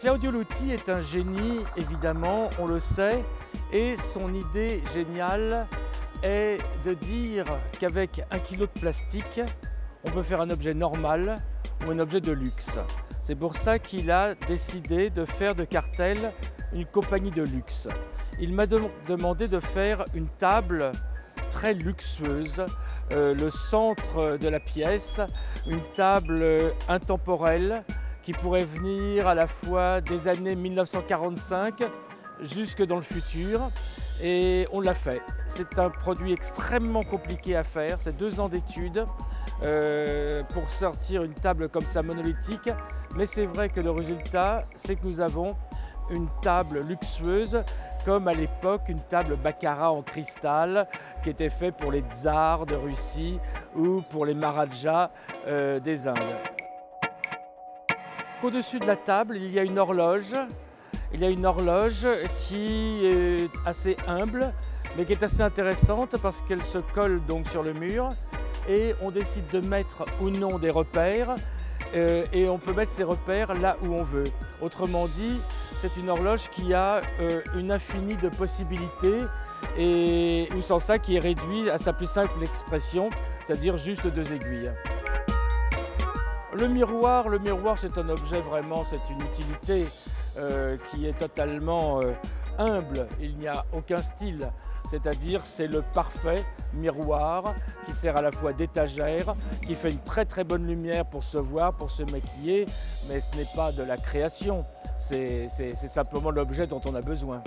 Claudio Luthi est un génie, évidemment, on le sait, et son idée géniale est de dire qu'avec 1 kilo de plastique, on peut faire un objet normal ou un objet de luxe. C'est pour ça qu'il a décidé de faire de Cartel une compagnie de luxe. Il m'a demandé de faire une table très luxueuse, le centre de la pièce, une table intemporelle qui pourrait venir à la fois des années 1945 jusque dans le futur, et on l'a fait. C'est un produit extrêmement compliqué à faire, c'est 2 ans d'études pour sortir une table comme ça monolithique, mais c'est vrai que le résultat, c'est que nous avons une table luxueuse comme à l'époque une table baccarat en cristal qui était faite pour les tsars de Russie ou pour les maharajas des Indes. Au-dessus de la table, il y a une horloge. Il y a une horloge qui est assez humble, mais qui est assez intéressante parce qu'elle se colle donc sur le mur et on décide de mettre ou non des repères et on peut mettre ces repères là où on veut. Autrement dit, c'est une horloge qui a une infinie de possibilités et ou sans ça qui est réduit à sa plus simple expression, c'est-à-dire juste 2 aiguilles. Le miroir c'est un objet vraiment, c'est une utilité qui est totalement humble, il n'y a aucun style, c'est-à-dire c'est le parfait miroir qui sert à la fois d'étagère, qui fait une très bonne lumière pour se voir, pour se maquiller, mais ce n'est pas de la création, c'est simplement l'objet dont on a besoin.